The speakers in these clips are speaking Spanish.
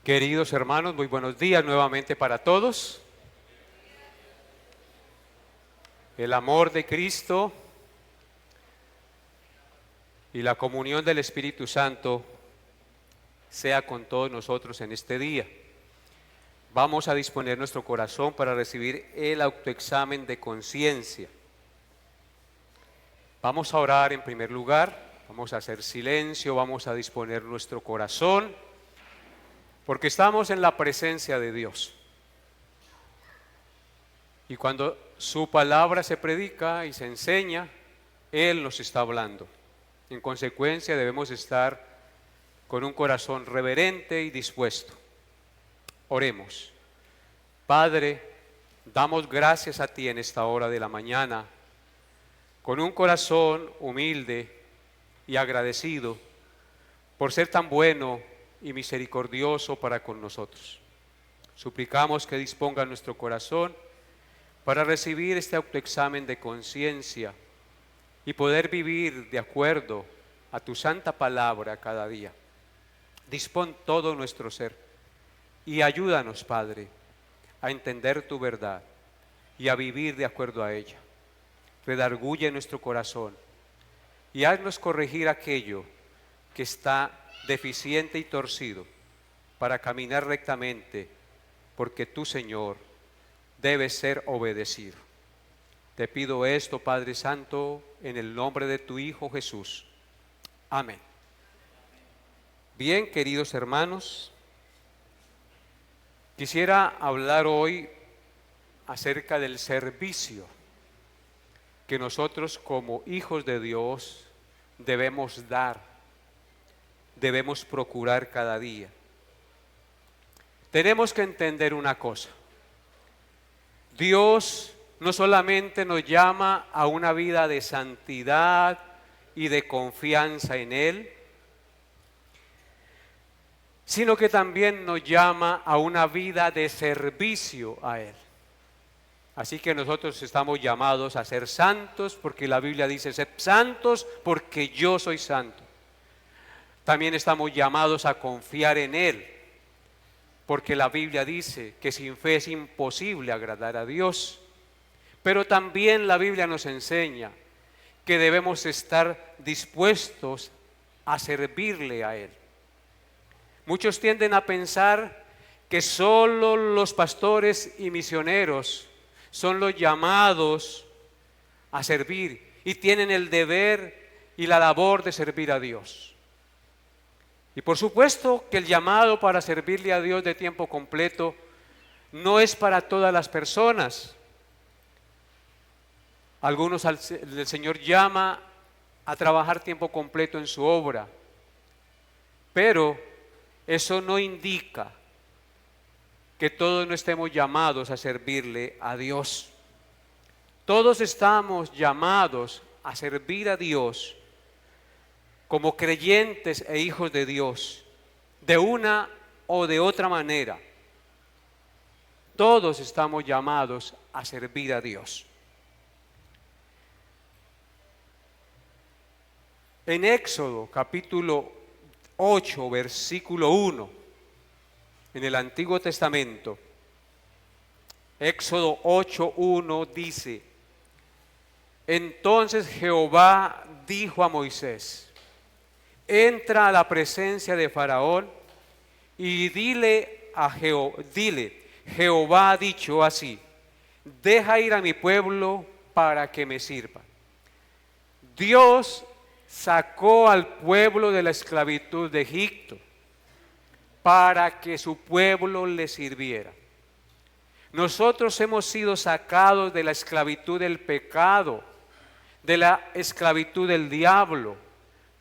Queridos hermanos, muy buenos días nuevamente para todos. El amor de Cristo y la comunión del Espíritu Santo sea con todos nosotros en este día. Vamos a disponer nuestro corazón para recibir el autoexamen de conciencia. Vamos a orar en primer lugar, vamos a hacer silencio, vamos a disponer nuestro corazón, porque estamos en la presencia de Dios. Y cuando su palabra se predica y se enseña, Él nos está hablando. En consecuencia, debemos estar con un corazón reverente y dispuesto. Oremos. Padre, damos gracias a ti en esta hora de la mañana, con un corazón humilde y agradecido por ser tan bueno y misericordioso para con nosotros. Suplicamos que disponga nuestro corazón para recibir este autoexamen de conciencia y poder vivir de acuerdo a tu santa palabra cada día. Dispón todo nuestro ser y ayúdanos, Padre, a entender tu verdad y a vivir de acuerdo a ella. Redarguye nuestro corazón y haznos corregir aquello que está deficiente y torcido para caminar rectamente, porque tú, Señor, debes ser obedecido. Te pido esto, Padre Santo, en el nombre de tu Hijo Jesús. Amén. Bien, queridos hermanos, quisiera hablar hoy acerca del servicio que nosotros como hijos de Dios debemos dar, debemos procurar cada día. Tenemos que entender una cosa: Dios no solamente nos llama a una vida de santidad y de confianza en Él, sino que también nos llama a una vida de servicio a Él. Así que nosotros estamos llamados a ser santos, porque la Biblia dice: sed santos porque yo soy santo. También estamos llamados a confiar en Él, porque la Biblia dice que sin fe es imposible agradar a Dios. Pero también la Biblia nos enseña que debemos estar dispuestos a servirle a Él. Muchos tienden a pensar que solo los pastores y misioneros son los llamados a servir y tienen el deber y la labor de servir a Dios. Y por supuesto que el llamado para servirle a Dios de tiempo completo no es para todas las personas. Algunos el Señor llama a trabajar tiempo completo en su obra, pero eso no indica que todos no estemos llamados a servirle a Dios. Todos estamos llamados a servir a Dios como creyentes e hijos de Dios, de una o de otra manera. Todos estamos llamados a servir a Dios. En Éxodo capítulo 8, versículo 1, en el Antiguo Testamento, Éxodo 8:1 dice: entonces Jehová dijo a Moisés: entra a la presencia de Faraón y dile, Jehová ha dicho así: deja ir a mi pueblo para que me sirva. Dios sacó al pueblo de la esclavitud de Egipto para que su pueblo le sirviera. Nosotros hemos sido sacados de la esclavitud del pecado, de la esclavitud del diablo,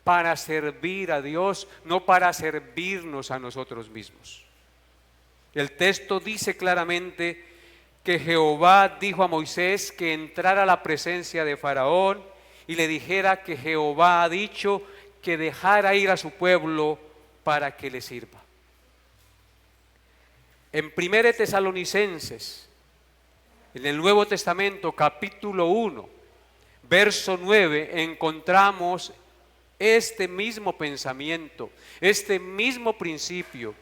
para servir a Dios, no para servirnos a nosotros mismos. El texto dice claramente que Jehová dijo a Moisés que entrara a la presencia de Faraón y le dijera que Jehová ha dicho que dejara ir a su pueblo para que le sirva. En 1 Tesalonicenses, en el Nuevo Testamento, capítulo 1, verso 9, encontramos este mismo pensamiento, este mismo principio.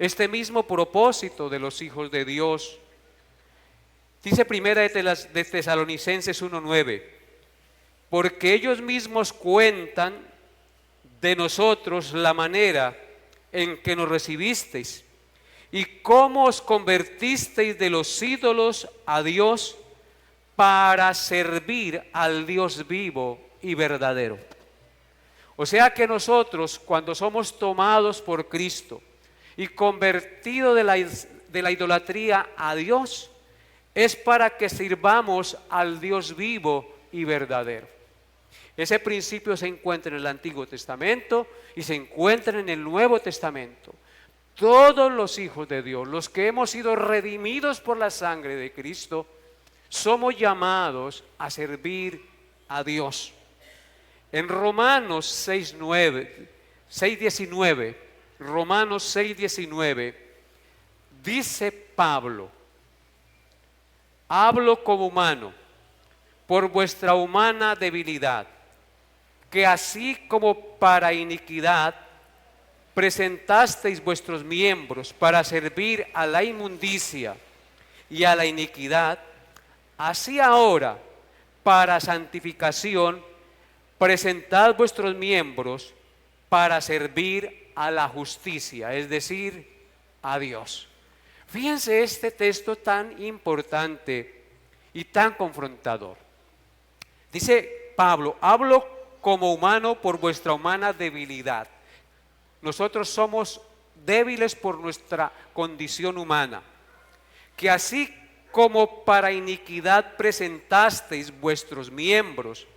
este mismo propósito de los hijos de Dios. Dice primera de Tesalonicenses 1:9, porque ellos mismos cuentan de nosotros la manera en que nos recibisteis y cómo os convertisteis de los ídolos a Dios para servir al Dios vivo y verdadero. O sea que nosotros, cuando somos tomados por Cristo y convertidos de la idolatría a Dios, es para que sirvamos al Dios vivo y verdadero. Ese principio se encuentra en el Antiguo Testamento y se encuentra en el Nuevo Testamento. Todos los hijos de Dios, los que hemos sido redimidos por la sangre de Cristo, somos llamados a servir a Dios. En Romanos 6:19, Romanos 6:19, dice Pablo: hablo como humano, por vuestra humana debilidad, que así como para iniquidad presentasteis vuestros miembros para servir a la inmundicia y a la iniquidad, así ahora para santificación presentad vuestros miembros para servir a la justicia, es decir, a Dios. Fíjense este texto tan importante y tan confrontador. Dice Pablo: hablo como humano por vuestra humana debilidad. Nosotros somos débiles por nuestra condición humana. Que así como para iniquidad presentasteis vuestros miembros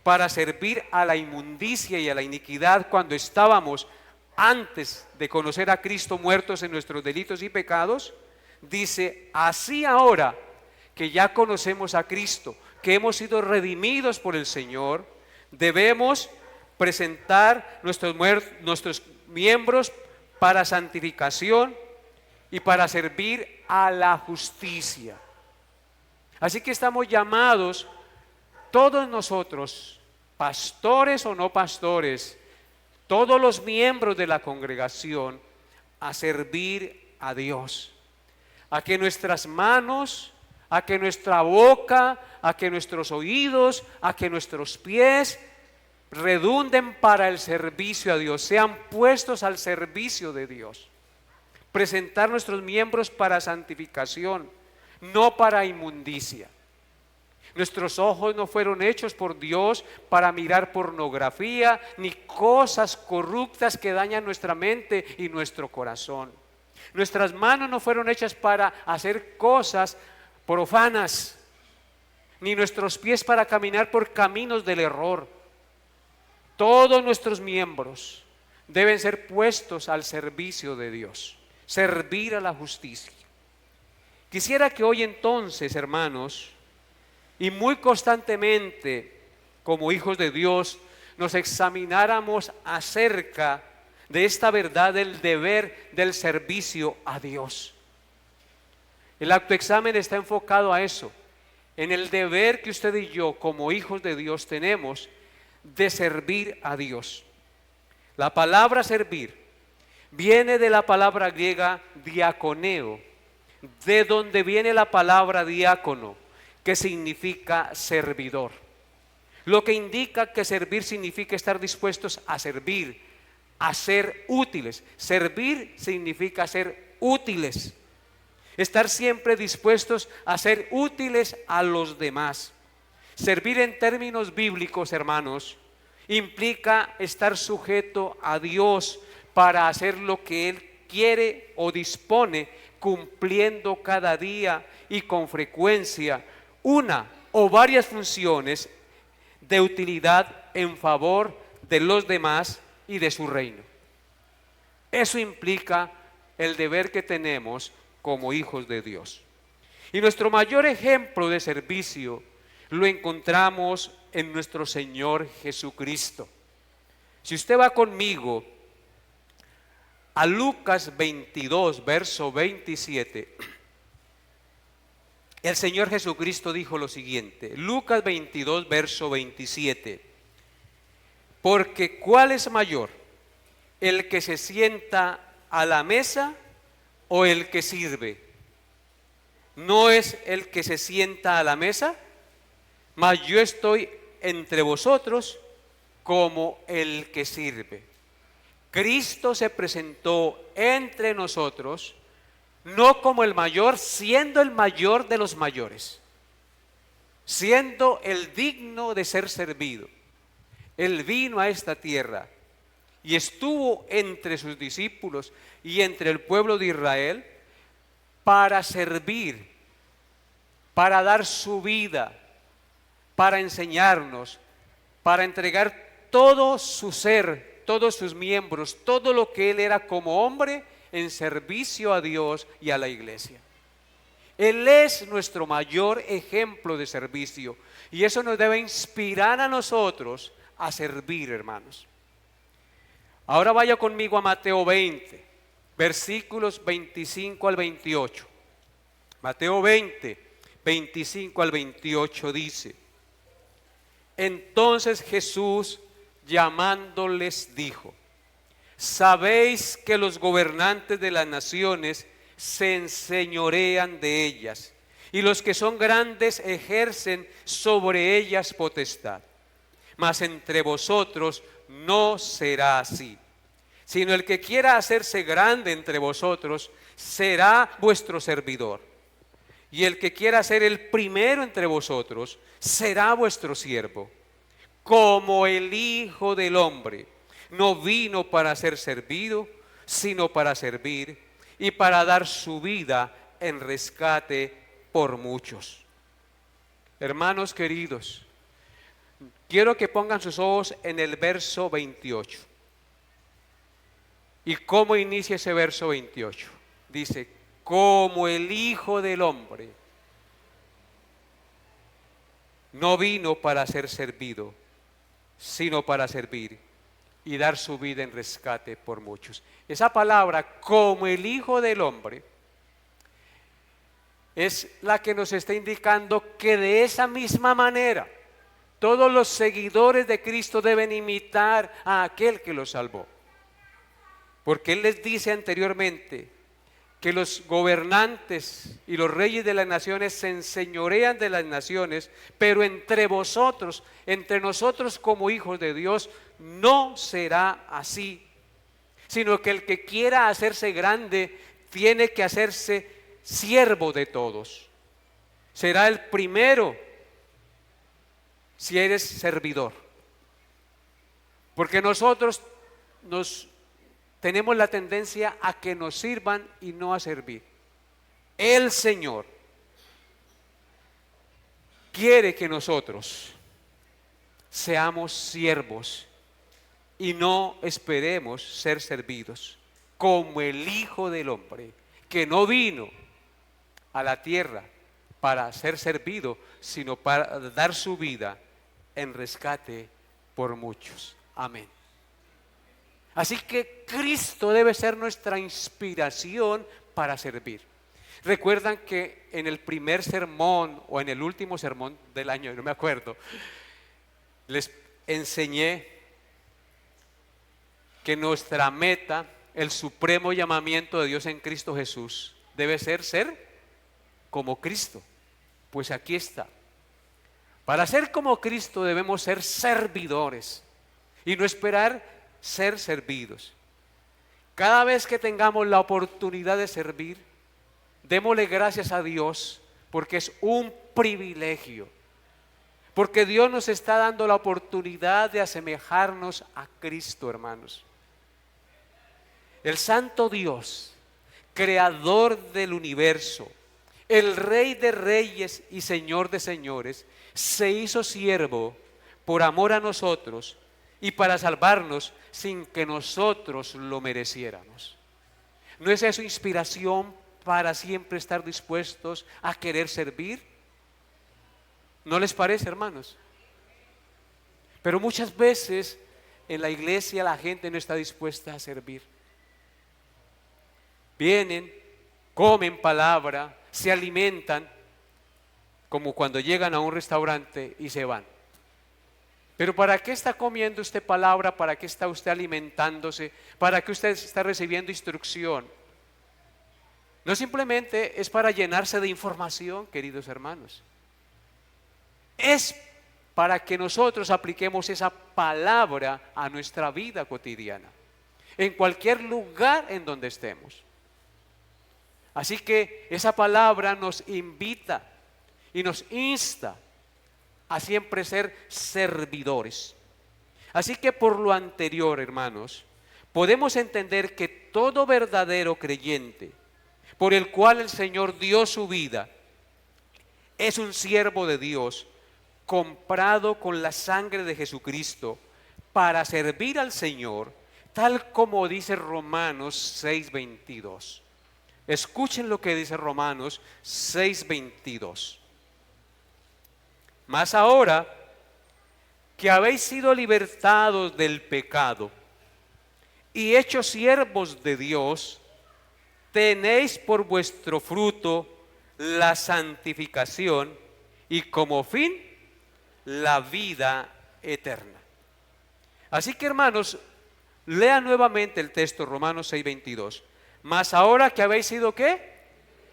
para servir a la inmundicia y a la iniquidad cuando estábamos antes de conocer a Cristo muertos en nuestros delitos y pecados, dice: así ahora que ya conocemos a Cristo, que hemos sido redimidos por el Señor, debemos presentar nuestros miembros para santificación y para servir a la justicia. Así que estamos llamados todos nosotros, pastores o no pastores, todos los miembros de la congregación, a servir a Dios, a que nuestras manos, a que nuestra boca, a que nuestros oídos, a que nuestros pies redunden para el servicio a Dios, sean puestos al servicio de Dios. Presentar nuestros miembros para santificación, no para inmundicia. Nuestros ojos no fueron hechos por Dios para mirar pornografía ni cosas corruptas que dañan nuestra mente y nuestro corazón. Nuestras manos no fueron hechas para hacer cosas profanas, ni nuestros pies para caminar por caminos del error. Todos nuestros miembros deben ser puestos al servicio de Dios, servir a la justicia. Quisiera que hoy entonces, hermanos, y muy constantemente, como hijos de Dios, nos examináramos acerca de esta verdad del deber del servicio a Dios. El autoexamen está enfocado a eso, en el deber que usted y yo, como hijos de Dios, tenemos de servir a Dios. La palabra servir viene de la palabra griega diaconeo, de donde viene la palabra diácono, que significa servidor. Lo que indica que servir significa estar dispuestos a servir, a ser útiles. Servir significa ser útiles. Estar siempre dispuestos a ser útiles a los demás. Servir en términos bíblicos, hermanos, implica estar sujeto a Dios para hacer lo que Él quiere o dispone, cumpliendo cada día y con frecuencia una o varias funciones de utilidad en favor de los demás y de su reino. Eso implica el deber que tenemos como hijos de Dios. Y nuestro mayor ejemplo de servicio lo encontramos en nuestro Señor Jesucristo. Si usted va conmigo a Lucas 22, verso 27, el Señor Jesucristo dijo lo siguiente, Lucas 22, verso 27, porque ¿cuál es mayor? ¿El que se sienta a la mesa o el que sirve? ¿No es el que se sienta a la mesa? Mas yo estoy entre vosotros como el que sirve. Cristo se presentó entre nosotros no como el mayor, siendo el mayor de los mayores, siendo el digno de ser servido. Él vino a esta tierra y estuvo entre sus discípulos y entre el pueblo de Israel para servir, para dar su vida, para enseñarnos, para entregar todo su ser, todos sus miembros, todo lo que Él era como hombre en servicio a Dios y a la iglesia. Él es nuestro mayor ejemplo de servicio y eso nos debe inspirar a nosotros a servir, hermanos. Ahora vaya conmigo a Mateo 20, versículos 25 al 28. Mateo 20, 25 al 28 dice: Entonces Jesús, llamándoles, dijo: Sabéis que los gobernantes de las naciones se enseñorean de ellas, y los que son grandes ejercen sobre ellas potestad. Mas entre vosotros no será así, sino el que quiera hacerse grande entre vosotros será vuestro servidor. Y el que quiera ser el primero entre vosotros será vuestro siervo. Como el Hijo del Hombre no vino para ser servido, sino para servir y para dar su vida en rescate por muchos. Hermanos queridos, quiero que pongan sus ojos en el verso 28. ¿Y cómo inicia ese verso 28? Dice: como el Hijo del Hombre no vino para ser servido, sino para servir y dar su vida en rescate por muchos. Esa palabra, como el Hijo del Hombre, es la que nos está indicando que de esa misma manera todos los seguidores de Cristo deben imitar a aquel que los salvó. Porque Él les dice anteriormente que los gobernantes y los reyes de las naciones se enseñorean de las naciones, pero entre vosotros, entre nosotros como hijos de Dios, no será así, sino que el que quiera hacerse grande tiene que hacerse siervo de todos. Será el primero si eres servidor, porque nosotros tenemos la tendencia a que nos sirvan y no a servir. El Señor quiere que nosotros seamos siervos y no esperemos ser servidos, como el Hijo del Hombre, que no vino a la tierra para ser servido, sino para dar su vida en rescate por muchos. Amén. Así que Cristo debe ser nuestra inspiración para servir. Recuerdan que en el primer sermón o en el último sermón del año, no me acuerdo, les enseñé que nuestra meta, el supremo llamamiento de Dios en Cristo Jesús, debe ser como Cristo. Pues aquí está. Para ser como Cristo debemos ser servidores y no esperar ser servidos. Cada vez que tengamos la oportunidad de servir, démosle gracias a Dios, porque es un privilegio, porque Dios nos está dando la oportunidad de asemejarnos a Cristo, hermanos. El santo Dios, creador del universo, el Rey de reyes y Señor de señores, se hizo siervo por amor a nosotros y para salvarnos sin que nosotros lo mereciéramos. ¿No es eso inspiración para siempre estar dispuestos a querer servir? ¿No les parece, hermanos? Pero muchas veces en la iglesia la gente no está dispuesta a servir. Vienen, comen palabra, se alimentan, como cuando llegan a un restaurante y se van. Pero ¿para qué está comiendo usted palabra? ¿Para qué está usted alimentándose? ¿Para qué usted está recibiendo instrucción? No simplemente es para llenarse de información, queridos hermanos. Es para que nosotros apliquemos esa palabra a nuestra vida cotidiana, en cualquier lugar en donde estemos. Así que esa palabra nos invita y nos insta a siempre ser servidores. Así que por lo anterior, hermanos, podemos entender que todo verdadero creyente por el cual el Señor dio su vida es un siervo de Dios comprado con la sangre de Jesucristo para servir al Señor, tal como dice Romanos 6:22. Escuchen lo que dice Romanos 6:22. Mas ahora que habéis sido libertados del pecado y hechos siervos de Dios, tenéis por vuestro fruto la santificación y como fin la vida eterna. Así que, hermanos, lean nuevamente el texto Romanos 6:22. Mas ahora que habéis sido ¿qué?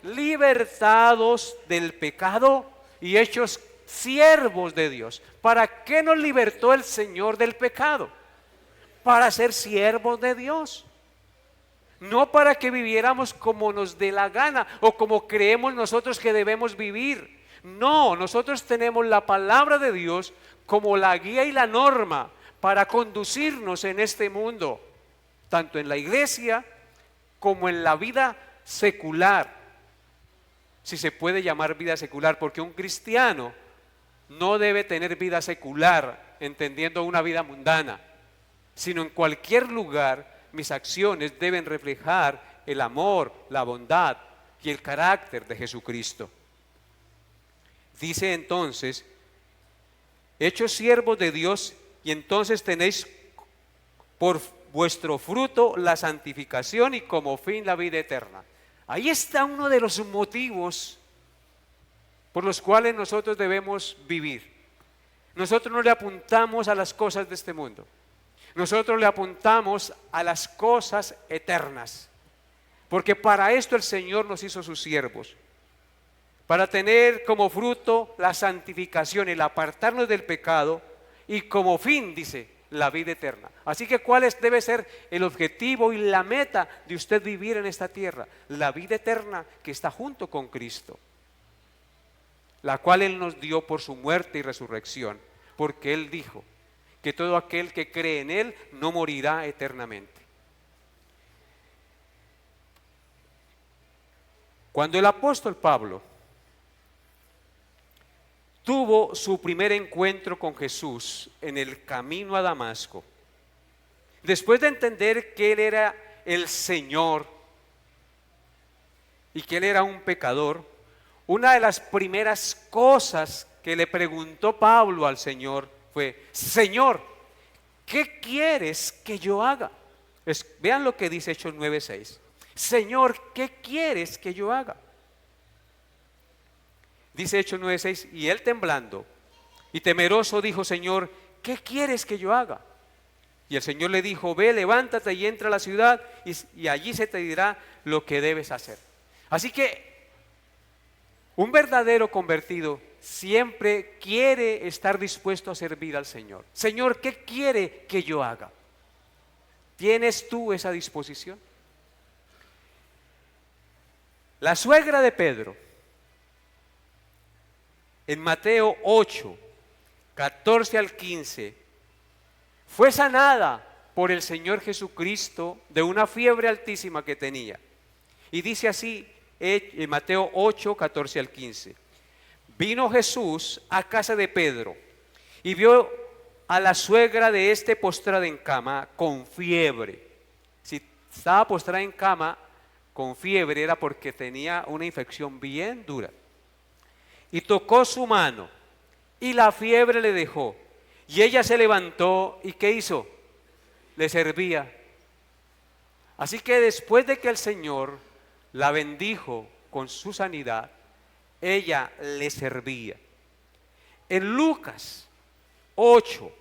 Libertados del pecado y hechos siervos de Dios. ¿Para qué nos libertó el Señor del pecado? Para ser siervos de Dios. No para que viviéramos como nos dé la gana o como creemos nosotros que debemos vivir. No, nosotros tenemos la palabra de Dios como la guía y la norma para conducirnos en este mundo, tanto en la iglesia como en la vida secular, si se puede llamar vida secular, porque un cristiano no debe tener vida secular entendiendo una vida mundana, sino en cualquier lugar mis acciones deben reflejar el amor, la bondad y el carácter de Jesucristo. Dice entonces, hechos siervos de Dios, y entonces tenéis por vuestro fruto la santificación y como fin la vida eterna. Ahí está uno de los motivos por los cuales nosotros debemos vivir. Nosotros no le apuntamos a las cosas de este mundo. Nosotros le apuntamos a las cosas eternas, porque para esto el Señor nos hizo sus siervos, para tener como fruto la santificación, el apartarnos del pecado, y como fin, dice, la vida eterna. Así que ¿cuál debe ser el objetivo y la meta de usted vivir en esta tierra? La vida eterna que está junto con Cristo, la cual Él nos dio por su muerte y resurrección, porque Él dijo que todo aquel que cree en Él no morirá eternamente. Cuando el apóstol Pablo tuvo su primer encuentro con Jesús en el camino a Damasco, después de entender que Él era el Señor y que Él era un pecador, una de las primeras cosas que le preguntó Pablo al Señor fue: Señor, ¿qué quieres que yo haga? Vean lo que dice Hechos 9:6. Señor, ¿qué quieres que yo haga? Dice Hechos 9:6, y él temblando y temeroso dijo: Señor, ¿qué quieres que yo haga? Y el Señor le dijo: ve, levántate y entra a la ciudad y allí se te dirá lo que debes hacer. Así que un verdadero convertido siempre quiere estar dispuesto a servir al Señor. Señor, ¿qué quiere que yo haga? ¿Tienes tú esa disposición? La suegra de Pedro, en Mateo 8, 14 al 15, fue sanada por el Señor Jesucristo de una fiebre altísima que tenía. Y dice así en Mateo 8, 14 al 15. Vino Jesús a casa de Pedro y vio a la suegra de este postrada en cama con fiebre. Si estaba postrada en cama con fiebre era porque tenía una infección bien dura. Y tocó su mano y la fiebre le dejó. Y ella se levantó y ¿qué hizo? Le servía. Así que después de que el Señor la bendijo con su sanidad, ella le servía. En Lucas 8,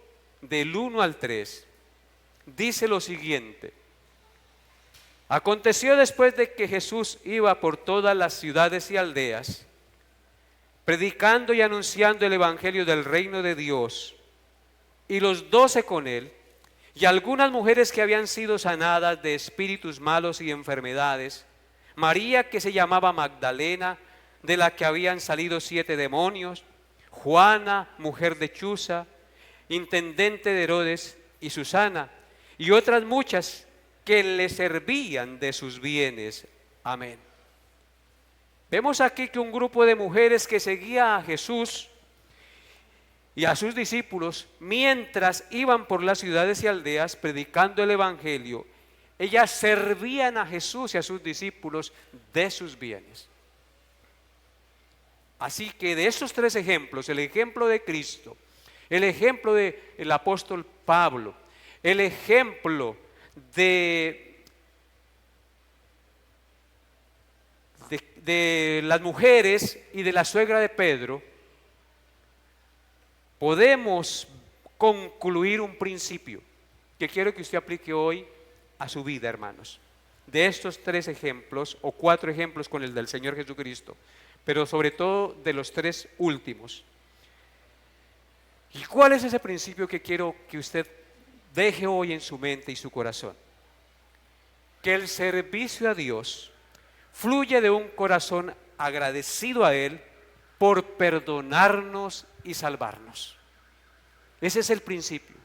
del 1 al 3, dice lo siguiente: Aconteció después de que Jesús iba por todas las ciudades y aldeas, predicando y anunciando el evangelio del reino de Dios, y los 12 con él, y algunas mujeres que habían sido sanadas de espíritus malos y enfermedades, María que se llamaba Magdalena, de la que habían salido 7 demonios, Juana, mujer de Chuza, intendente de Herodes, y Susana, y otras muchas que le servían de sus bienes. Amén. Vemos aquí que un grupo de mujeres que seguía a Jesús y a sus discípulos, mientras iban por las ciudades y aldeas predicando el evangelio, ellas servían a Jesús y a sus discípulos de sus bienes. Así que de estos 3 ejemplos, el ejemplo de Cristo, el ejemplo del apóstol Pablo, el ejemplo de las mujeres y de la suegra de Pedro, podemos concluir un principio que quiero que usted aplique hoy a su vida, hermanos. De estos 3 ejemplos o 4 ejemplos con el del Señor Jesucristo, pero sobre todo de los 3 últimos. ¿Y cuál es ese principio que quiero que usted deje hoy en su mente y su corazón? Que el servicio a Dios fluye de un corazón agradecido a Él por perdonarnos y salvarnos. Ese es el principio.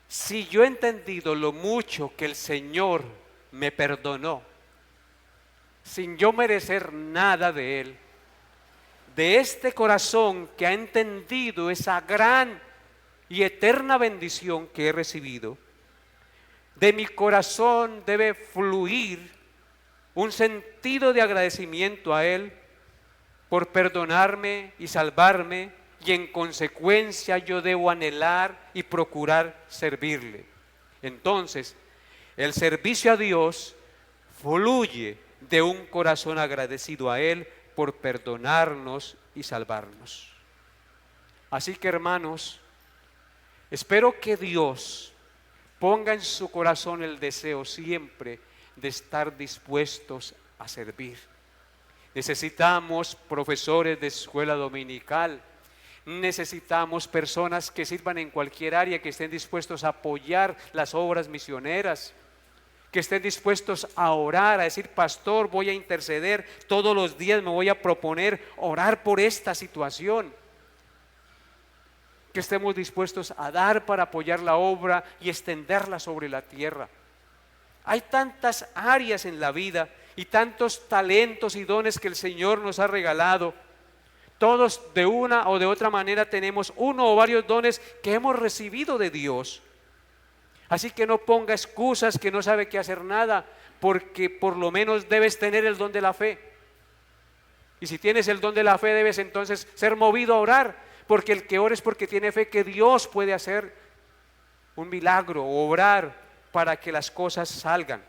Si yo he entendido lo mucho que el Señor me perdonó, sin yo merecer nada de Él, de este corazón que ha entendido esa gran y eterna bendición que he recibido, de mi corazón debe fluir un sentido de agradecimiento a Él por perdonarme y salvarme, y en consecuencia yo debo anhelar y procurar servirle. Entonces, el servicio a Dios fluye de un corazón agradecido a Él por perdonarnos y salvarnos. Así que, hermanos, espero que Dios ponga en su corazón el deseo siempre de estar dispuestos a servir. Necesitamos profesores de escuela dominical, necesitamos personas que sirvan en cualquier área, que estén dispuestos a apoyar las obras misioneras, que estén dispuestos a orar, a decir: pastor, voy a interceder, todos los días me voy a proponer orar por esta situación. Que estemos dispuestos a dar para apoyar la obra y extenderla sobre la tierra. Hay tantas áreas en la vida y tantos talentos y dones que el Señor nos ha regalado. Todos de una o de otra manera tenemos uno o varios dones que hemos recibido de Dios. Así que no ponga excusas que no sabe qué hacer nada, porque por lo menos debes tener el don de la fe. Y si tienes el don de la fe, debes entonces ser movido a orar, porque el que ora es porque tiene fe que Dios puede hacer un milagro, obrar para que las cosas salgan.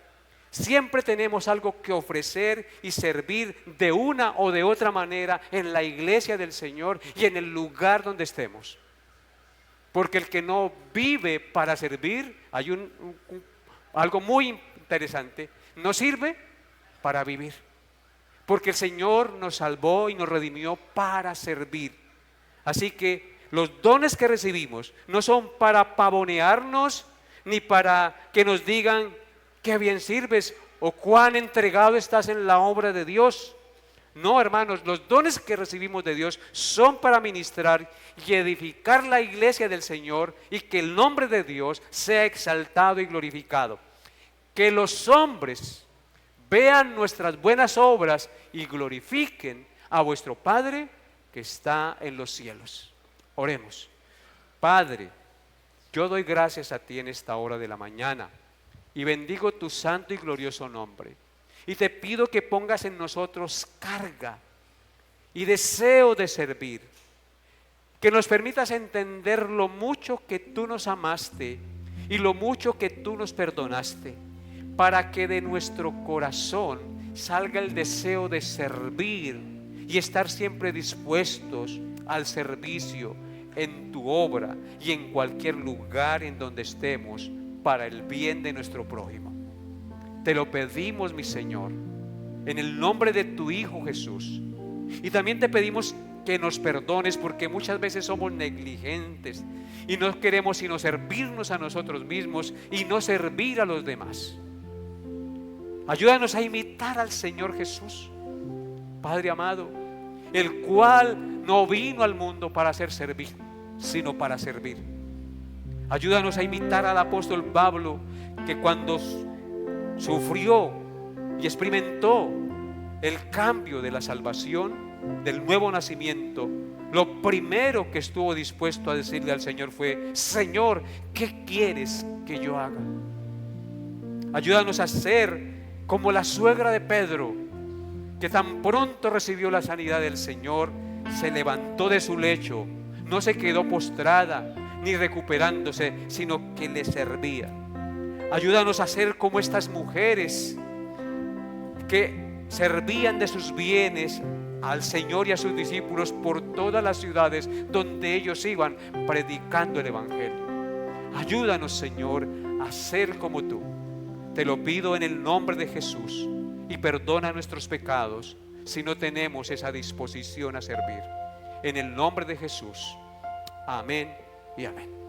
Siempre tenemos algo que ofrecer y servir de una o de otra manera en la iglesia del Señor y en el lugar donde estemos. Porque el que no vive para servir, hay algo muy interesante, no sirve para vivir. Porque el Señor nos salvó y nos redimió para servir. Así que los dones que recibimos no son para pavonearnos, ni para que nos digan qué bien sirves o cuán entregado estás en la obra de Dios. No, hermanos, los dones que recibimos de Dios son para ministrar y edificar la iglesia del Señor y que el nombre de Dios sea exaltado y glorificado. Que los hombres vean nuestras buenas obras y glorifiquen a vuestro Padre que está en los cielos. Oremos. Padre, yo doy gracias a ti en esta hora de la mañana y bendigo tu santo y glorioso nombre. Y te pido que pongas en nosotros carga y deseo de servir. Que nos permitas entender lo mucho que tú nos amaste y lo mucho que tú nos perdonaste, para que de nuestro corazón salga el deseo de servir y estar siempre dispuestos al servicio en tu obra y en cualquier lugar en donde estemos para el bien de nuestro prójimo. Te lo pedimos, mi Señor, en el nombre de tu Hijo Jesús. Y también te pedimos que nos perdones, porque muchas veces somos negligentes y no queremos sino servirnos a nosotros mismos y no servir a los demás. Ayúdanos a imitar al Señor Jesús, Padre amado, el cual no vino al mundo para ser servido, sino para servir. Ayúdanos a imitar al apóstol Pablo, que cuando sufrió y experimentó el cambio de la salvación, del nuevo nacimiento, lo primero que estuvo dispuesto a decirle al Señor fue: Señor, ¿qué quieres que yo haga? Ayúdanos a ser como la suegra de Pedro, que tan pronto recibió la sanidad del Señor, se levantó de su lecho, no se quedó postrada ni recuperándose, sino que le servía. Ayúdanos a ser como estas mujeres que servían de sus bienes al Señor y a sus discípulos por todas las ciudades donde ellos iban predicando el Evangelio. Ayúdanos, Señor, a ser como tú. Te lo pido en el nombre de Jesús, y perdona nuestros pecados si no tenemos esa disposición a servir. En el nombre de Jesús. Amén y amén.